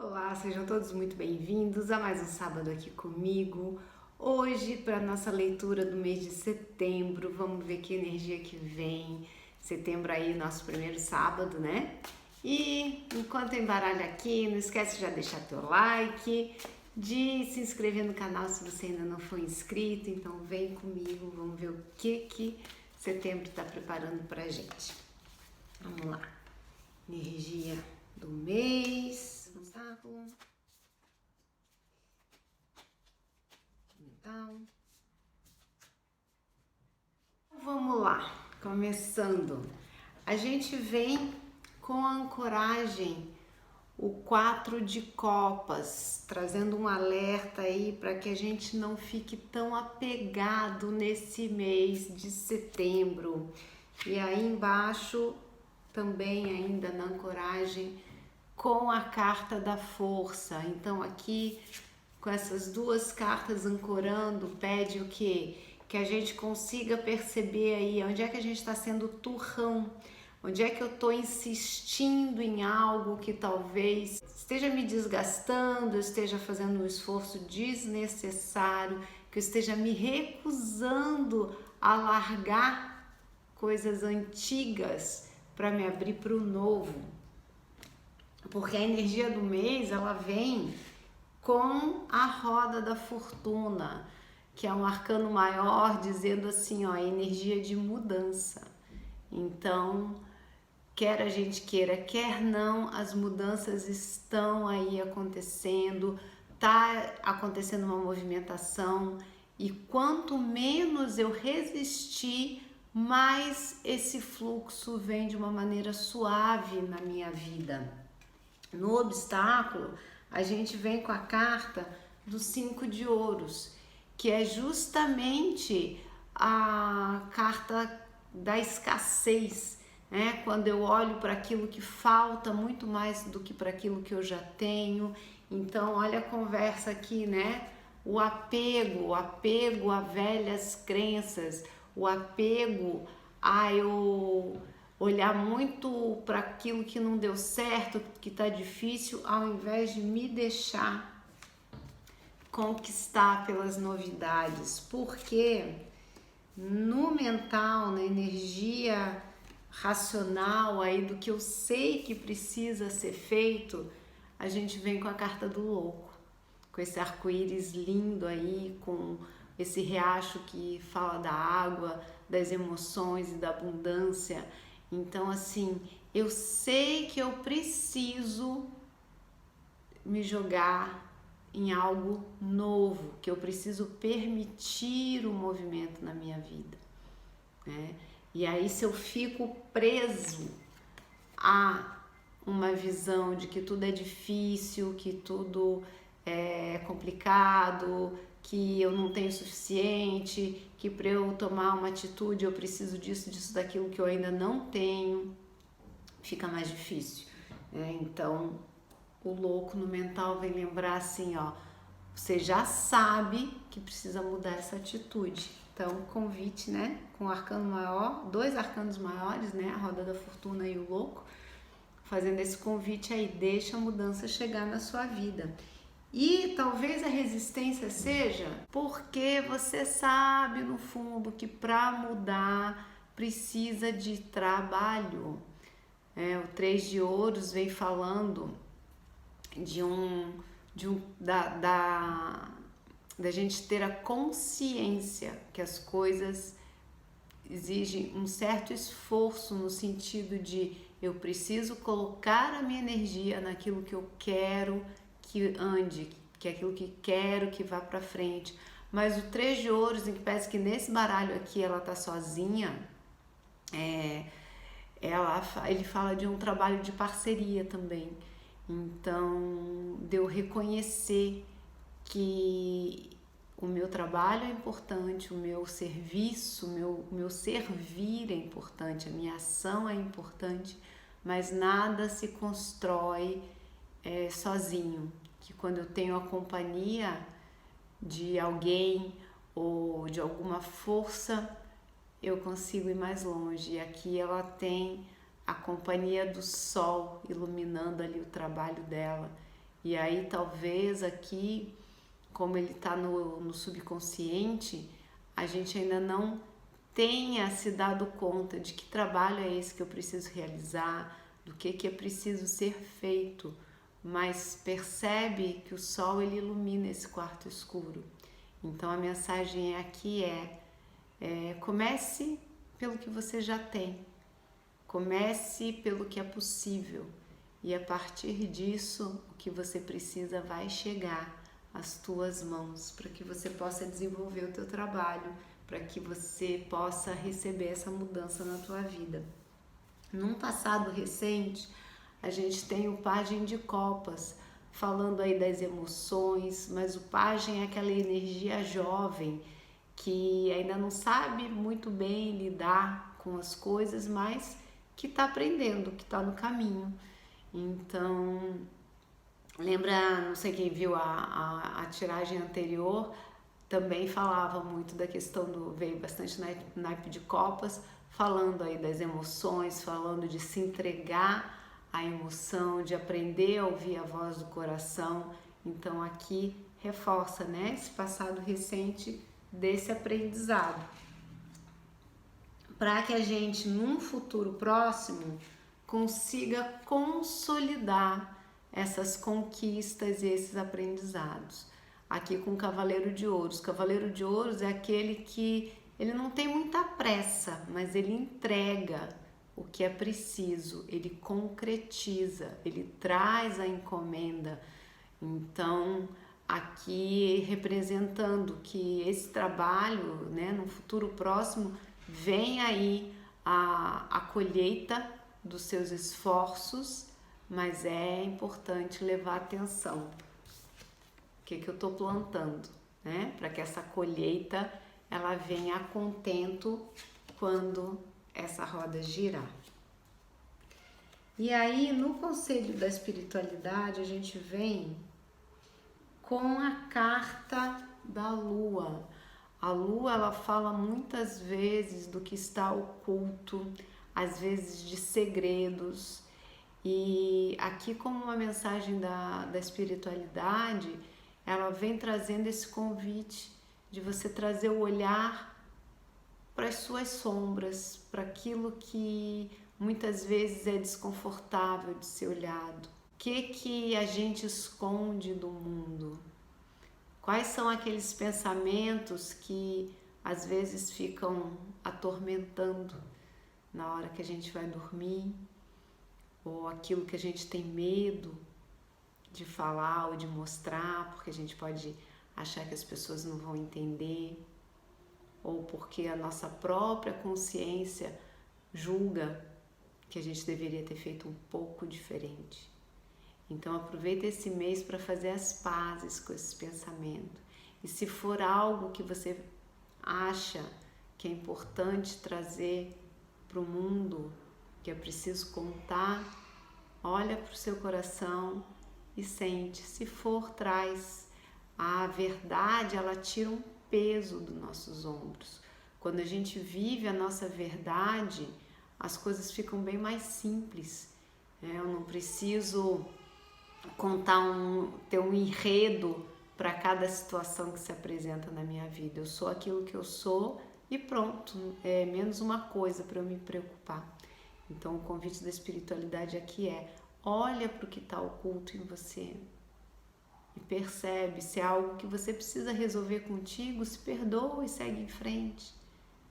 Olá, sejam todos muito bem-vindos a mais um sábado aqui comigo. Hoje, para nossa leitura do mês de setembro, vamos ver que energia que vem. Setembro aí, nosso primeiro sábado, né? E enquanto embaralha aqui, não esquece de já deixar teu like, de se inscrever no canal se você ainda não for inscrito. Então vem comigo, vamos ver o que setembro está preparando pra gente. Vamos lá. Energia do mês. Então, vamos lá, começando. A gente vem com a ancoragem, o 4 de copas, trazendo um alerta aí para que a gente não fique tão apegado nesse mês de setembro. E aí embaixo, também ainda na ancoragem, com a carta da força. Então aqui com essas duas cartas ancorando, pede o quê? Que a gente consiga perceber aí onde é que a gente está sendo turrão, onde é que eu estou insistindo em algo que talvez esteja me desgastando, eu esteja fazendo um esforço desnecessário, que eu esteja me recusando a largar coisas antigas para me abrir para o novo. Porque a energia do mês, ela vem com a roda da fortuna, que é um arcano maior, dizendo assim, ó, energia de mudança. Então, quer a gente queira, quer não, as mudanças estão aí acontecendo, tá acontecendo uma movimentação, e quanto menos eu resistir, mais esse fluxo vem de uma maneira suave na minha vida. No obstáculo, a gente vem com a carta do 5 de ouros, que é justamente a carta da escassez, né? Quando eu olho para aquilo que falta muito mais do que para aquilo que eu já tenho. Então, olha a conversa aqui, né? O apego a velhas crenças, o apego a eu olhar muito para aquilo que não deu certo, que está difícil, ao invés de me deixar conquistar pelas novidades. Porque no mental, na energia racional aí do que eu sei que precisa ser feito, a gente vem com a carta do louco, com esse arco-íris lindo aí, com esse riacho que fala da água, das emoções e da abundância. Então, assim, eu sei que eu preciso me jogar em algo novo, que eu preciso permitir o movimento na minha vida, né? E aí, se eu fico preso a uma visão de que tudo é difícil, que tudo é complicado, que eu não tenho o suficiente, que para eu tomar uma atitude eu preciso disso, disso, daquilo que eu ainda não tenho, fica mais difícil, né? Então, o louco no mental vem lembrar assim, ó, você já sabe que precisa mudar essa atitude. Então, convite, né, com o arcano maior, dois arcanos maiores, né, a roda da fortuna e o louco, fazendo esse convite aí, deixa a mudança chegar na sua vida. E talvez a resistência seja porque você sabe no fundo que para mudar precisa de trabalho. O 3 de ouros vem falando da gente ter a consciência que as coisas exigem um certo esforço, no sentido de eu preciso colocar a minha energia naquilo que eu quero que ande, que é aquilo que quero que vá para frente. Mas o 3 de ouros, em que parece que nesse baralho aqui ela tá sozinha, ele fala de um trabalho de parceria também. Então, de eu reconhecer que o meu trabalho é importante, o meu serviço, o meu servir é importante, a minha ação é importante, mas nada se constrói sozinho. Que quando eu tenho a companhia de alguém ou de alguma força, eu consigo ir mais longe. E aqui ela tem a companhia do sol iluminando ali o trabalho dela. E aí talvez aqui, como ele está no subconsciente, a gente ainda não tenha se dado conta de que trabalho é esse que eu preciso realizar, do que é preciso ser feito, mas percebe que o sol ele ilumina esse quarto escuro. Então a mensagem aqui comece pelo que você já tem, comece pelo que é possível e a partir disso o que você precisa vai chegar às tuas mãos para que você possa desenvolver o teu trabalho, para que você possa receber essa mudança na tua vida. Num passado recente, a gente tem o Pajem de Copas, falando aí das emoções, mas o Pajem é aquela energia jovem que ainda não sabe muito bem lidar com as coisas, mas que está aprendendo, que está no caminho. Então, lembra, não sei quem viu a tiragem anterior, também falava muito da questão veio bastante naipe de copas, falando aí das emoções, falando de se entregar à emoção, de aprender a ouvir a voz do coração. Então aqui reforça, né, esse passado recente desse aprendizado, para que a gente num futuro próximo consiga consolidar essas conquistas e esses aprendizados. Aqui com o Cavaleiro de Ouros. O Cavaleiro de Ouros é aquele que ele não tem muita pressa, mas ele entrega o que é preciso, ele concretiza, ele traz a encomenda. Então, aqui representando que esse trabalho, né, no futuro próximo, vem aí a colheita dos seus esforços, mas é importante levar atenção. O que eu estou plantando, né? Para que essa colheita ela venha a contento quando essa roda girar. E aí, no conselho da espiritualidade, a gente vem com a carta da Lua. A Lua, ela fala muitas vezes do que está oculto, às vezes de segredos. E aqui, como uma mensagem da espiritualidade, ela vem trazendo esse convite de você trazer o olhar para as suas sombras, para aquilo que muitas vezes é desconfortável de ser olhado. O que a gente esconde do mundo? Quais são aqueles pensamentos que às vezes ficam atormentando na hora que a gente vai dormir? Ou aquilo que a gente tem medo de falar ou de mostrar, porque a gente pode achar que as pessoas não vão entender, ou porque a nossa própria consciência julga que a gente deveria ter feito um pouco diferente. Então aproveita esse mês para fazer as pazes com esse pensamento. E se for algo que você acha que é importante trazer para o mundo, que é preciso contar, olha para o seu coração e sente. Se for, traz. A verdade, ela tira um peso dos nossos ombros. Quando a gente vive a nossa verdade, as coisas ficam bem mais simples. Eu não preciso ter um enredo para cada situação que se apresenta na minha vida. Eu sou aquilo que eu sou e pronto, é menos uma coisa para eu me preocupar. Então o convite da espiritualidade aqui olha para o que está oculto em você e percebe. Se é algo que você precisa resolver contigo, se perdoa e segue em frente.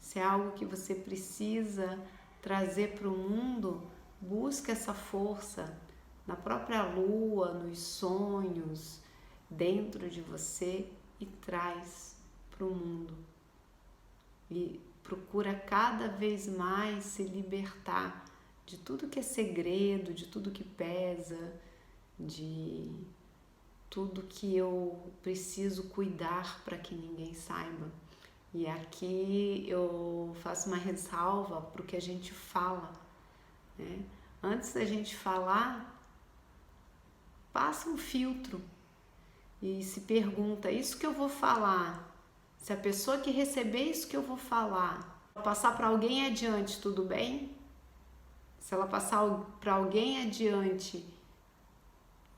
Se é algo que você precisa trazer para o mundo, busca essa força na própria lua, nos sonhos, dentro de você e traz para o mundo. E procura cada vez mais se libertar de tudo que é segredo, de tudo que pesa, de tudo que eu preciso cuidar para que ninguém saiba. E aqui eu faço uma ressalva para o que a gente fala, né? Antes da gente falar, passa um filtro e se pergunta, isso que eu vou falar, se a pessoa que receber isso que eu vou falar, passar para alguém adiante, tudo bem? Se ela passar para alguém adiante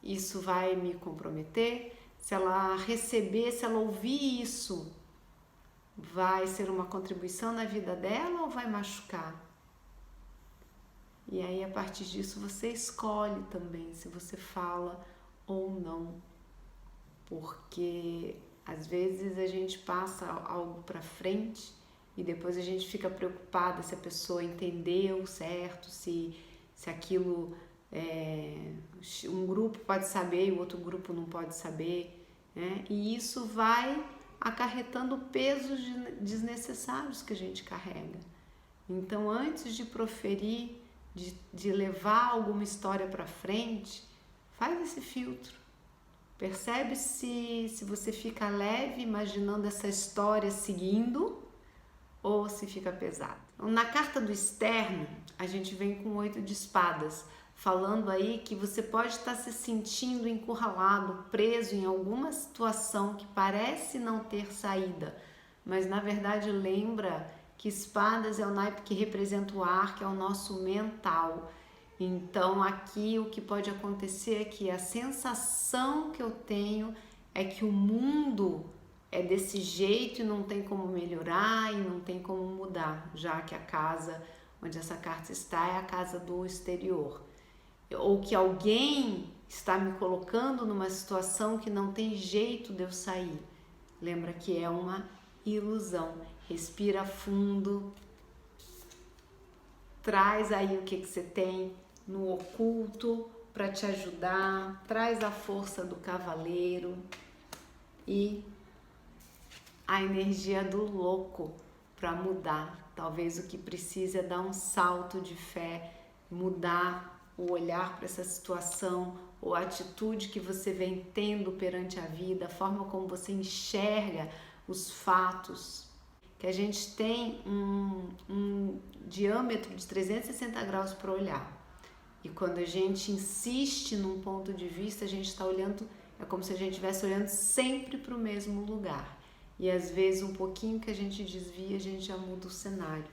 isso vai me comprometer? Se ela receber, se ela ouvir isso, vai ser uma contribuição na vida dela ou vai machucar? E aí, a partir disso, você escolhe também se você fala ou não. Porque às vezes a gente passa algo para frente e depois a gente fica preocupada se a pessoa entendeu certo, se aquilo um grupo pode saber e o outro grupo não pode saber, né? E isso vai acarretando pesos desnecessários que a gente carrega. Então, antes de proferir, de levar alguma história para frente, faz esse filtro. Percebe se você fica leve imaginando essa história seguindo ou se fica pesado. Na carta do externo, a gente vem com 8 de espadas, falando aí que você pode estar se sentindo encurralado, preso em alguma situação que parece não ter saída, mas na verdade lembra que espadas é o naipe que representa o ar, que é o nosso mental. Então aqui o que pode acontecer é que a sensação que eu tenho é que o mundo é desse jeito e não tem como melhorar e não tem como mudar, já que a casa onde essa carta está é a casa do exterior. Ou que alguém está me colocando numa situação que não tem jeito de eu sair. Lembra que é uma ilusão. Respira fundo, traz aí o que você tem no oculto para te ajudar, traz a força do cavaleiro e a energia do louco para mudar. Talvez o que precisa é dar um salto de fé, mudar o olhar para essa situação, ou a atitude que você vem tendo perante a vida, a forma como você enxerga os fatos. Que a gente tem um diâmetro de 360 graus para olhar. E quando a gente insiste num ponto de vista, a gente está olhando, é como se a gente estivesse olhando sempre para o mesmo lugar. E às vezes um pouquinho que a gente desvia, a gente já muda o cenário.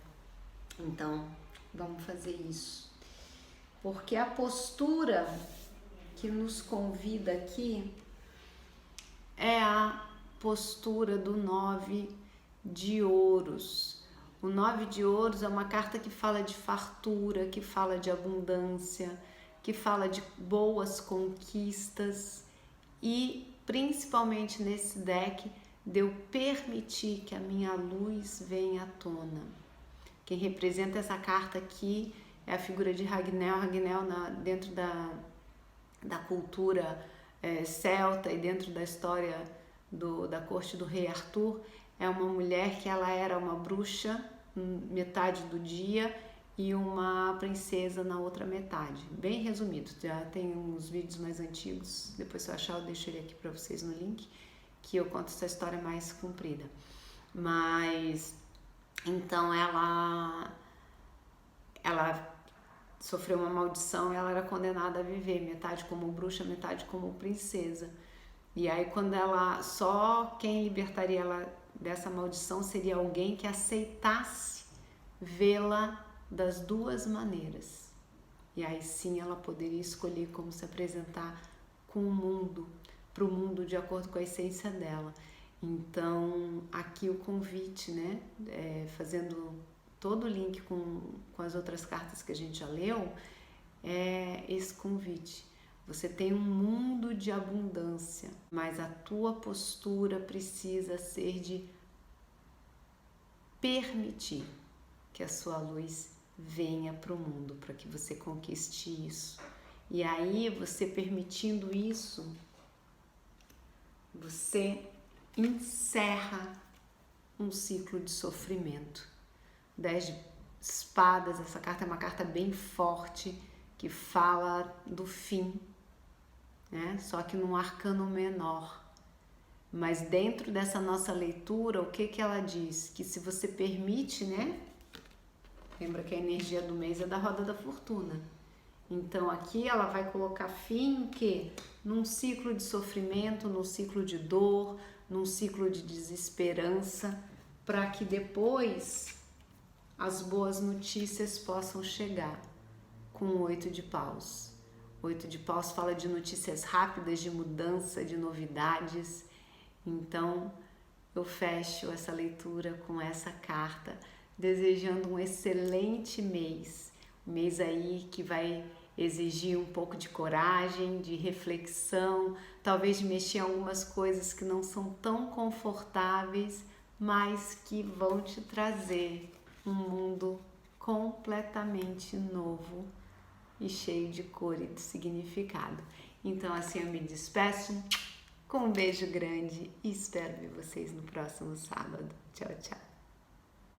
Então, vamos fazer isso. Porque a postura que nos convida aqui é a postura do 9 de ouros. O 9 de ouros é uma carta que fala de fartura, que fala de abundância, que fala de boas conquistas e principalmente nesse deck de eu permitir que a minha luz venha à tona. Quem representa essa carta aqui é a figura de Ragnell. Ragnell dentro da cultura celta e dentro da história da corte do rei Arthur, é uma mulher que ela era uma bruxa metade do dia e uma princesa na outra metade. Bem resumido, já tem uns vídeos mais antigos, depois se eu achar eu deixo ele aqui para vocês no link, que eu conto essa história mais comprida. Mas, então ela sofreu uma maldição e ela era condenada a viver, metade como bruxa, metade como princesa. E aí só quem libertaria ela dessa maldição seria alguém que aceitasse vê-la das duas maneiras. E aí sim ela poderia escolher como se apresentar com o mundo, para o mundo de acordo com a essência dela. Então aqui o convite, né, fazendo todo o link com as outras cartas que a gente já leu, é esse convite. Você tem um mundo de abundância, mas a tua postura precisa ser de permitir que a sua luz venha para o mundo, para que você conquiste isso. E aí, você permitindo isso, você encerra um ciclo de sofrimento. 10 de espadas, essa carta é uma carta bem forte, que fala do fim, né? Só que num arcano menor. Mas dentro dessa nossa leitura, o que ela diz? Que se você permite, né? Lembra que a energia do mês é da roda da fortuna. Então aqui ela vai colocar fim o quê? Num ciclo de sofrimento, num ciclo de dor, num ciclo de desesperança, para que depois as boas notícias possam chegar com o 8 de paus. 8 de paus fala de notícias rápidas, de mudança, de novidades. Então, eu fecho essa leitura com essa carta, desejando um excelente mês. Um mês aí que vai exigir um pouco de coragem, de reflexão, talvez de mexer em algumas coisas que não são tão confortáveis, mas que vão te trazer um mundo completamente novo e cheio de cor e de significado. Então assim eu me despeço com um beijo grande e espero ver vocês no próximo sábado. Tchau, tchau.